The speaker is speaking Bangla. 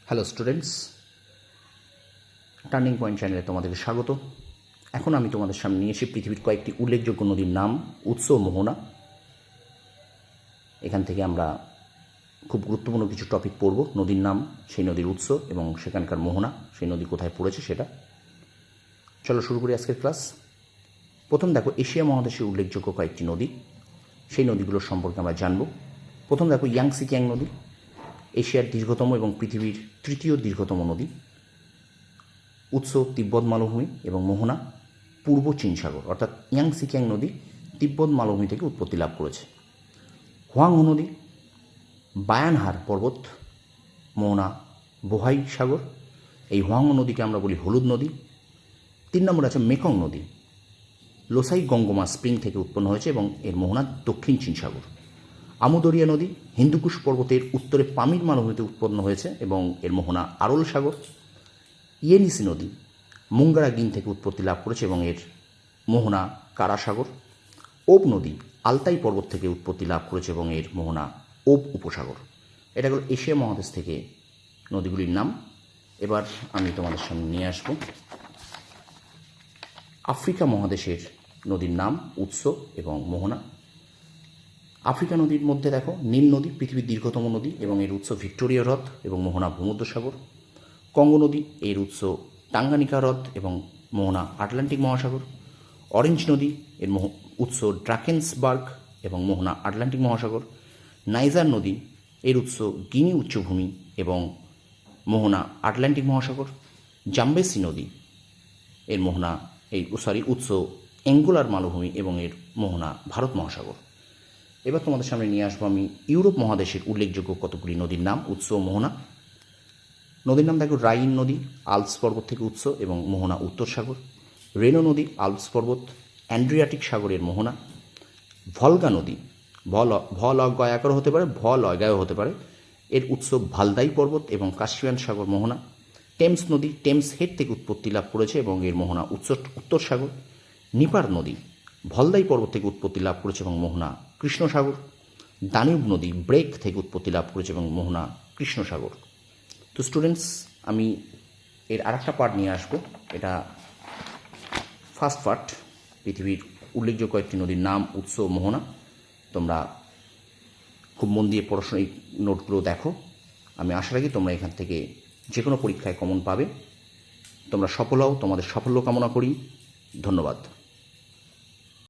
হ্যালো স্টুডেন্টস, টার্নিং পয়েন্ট চ্যানেলে তোমাদেরকে স্বাগত। এখন আমি তোমাদের সামনে নিয়ে এসে পৃথিবীর কয়েকটি উল্লেখযোগ্য নদীর নাম, উৎস ও মোহনা। এখান থেকে আমরা খুব গুরুত্বপূর্ণ কিছু টপিক পড়ব। নদীর নাম, সেই নদীর উৎস এবং সেখানকার মোহনা, সেই নদী কোথায় পড়েছে সেটা। চলো শুরু করি আজকের ক্লাস। প্রথম দেখো এশিয়া মহাদেশের উল্লেখযোগ্য কয়েকটি নদী, সেই নদীগুলোর সম্পর্কে আমরা জানব। প্রথম দেখো ইয়াংসি কিয়াং নদী, এশিয়ার দীর্ঘতম এবং পৃথিবীর তৃতীয় দীর্ঘতম নদী। উৎস তিব্বত মালভূমি এবং মোহনা পূর্ব চীন সাগর, অর্থাৎ ইয়াংসি কিয়াং নদী তিব্বত মালভূমি থেকে উৎপত্তি লাভ করেছে। হোয়াংহো নদী বায়ানহার পর্বত, মোহনা বোহাই সাগর। এই হোয়াংহো নদীকে আমরা বলি হলুদ নদী। 3 নম্বর আছে মেকং নদী, লোসাই গঙ্গমা স্প্রিং থেকে উৎপন্ন হয়েছে এবং এর মোহনা দক্ষিণ চীন সাগর। আমুদরিয়া নদী হিন্দুকুশ পর্বতের উত্তরে পামির মালভূমিতে উৎপন্ন হয়েছে এবং এর মোহনা আরল সাগর। ইয়েনিসি নদী মুঙ্গারা গিন থেকে উৎপত্তি লাভ করেছে এবং এর মোহনা কারা সাগর। ওব নদী আলতাই পর্বত থেকে উৎপত্তি লাভ করেছে এবং এর মোহনা ওব উপসাগর। এটা হলো এশিয়া মহাদেশ থেকে নদীগুলির নাম। এবার আমি তোমাদের সামনে নিয়ে আসব আফ্রিকা মহাদেশের নদীর নাম, উৎস এবং মোহনা। আফ্রিকা নদীর মধ্যে দেখো নীল নদী পৃথিবীর দীর্ঘতম নদী এবং এর উৎস ভিক্টোরিয়া হ্রদ এবং মোহনা ভূমধ্যসাগর। কঙ্গো নদী, এর উৎস টাঙ্গানিকা হ্রদ এবং মোহনা আটলান্টিক মহাসাগর। অরেঞ্জ নদী, এর উৎস ড্রাকেন্সবার্গ এবং মোহনা আটলান্টিক মহাসাগর। নাইজার নদী, এর উৎস গিনি উচ্চভূমি এবং মোহনা আটলান্টিক মহাসাগর। জাম্বেসি নদী, এর মোহনা উৎস অ্যাঙ্গোলার মালভূমি এবং এর মোহনা ভারত মহাসাগর। এবার তোমাদের সামনে নিয়ে আসবো আমি ইউরোপ মহাদেশের উল্লেখযোগ্য কতগুলি নদীর নাম, উৎস ও মোহনা। নদীর নাম দেখো রাইন নদী আল্পস পর্বত থেকে উৎস এবং মোহনা উত্তর সাগর। রেনো নদী আল্পস পর্বত অ্যাড্রিয়াটিক সাগরের মোহনা। ভলগা নদী ভলগয়াকারও হতে পারে, ভলয়গায়ও হতে পারে, এর উৎস ভালদাই পর্বত এবং কাস্পিয়ান সাগর মোহনা। টেমস নদী টেমস হেড থেকে উৎপত্তি লাভ করেছে এবং এর মোহনা উত্তর সাগর। নিপার নদী ভলদাই পর্বত থেকে উৎপত্তি লাভ করেছে এবং মোহনা কৃষ্ণ সাগর। দানিউব নদী ব্রেক থেকে উৎপত্তি লাভ করেছে এবং মোহনা কৃষ্ণ সাগর। তো স্টুডেন্টস, আমি এর আরেকটা পার্ট নিয়ে আসবো। এটা ফার্স্ট পার্ট, পৃথিবীর উল্লেখযোগ্য কয়েকটি নদীর নাম, উৎস ও মোহনা। তোমরা খুব মন দিয়ে পড়াশোনা এই নোটগুলো দেখো। আমি আশা রাখি তোমরা এখান থেকে যে কোনো পরীক্ষায় কমন পাবে। তোমরা সফল হও, তোমাদের সাফল্য কামনা করি। ধন্যবাদ।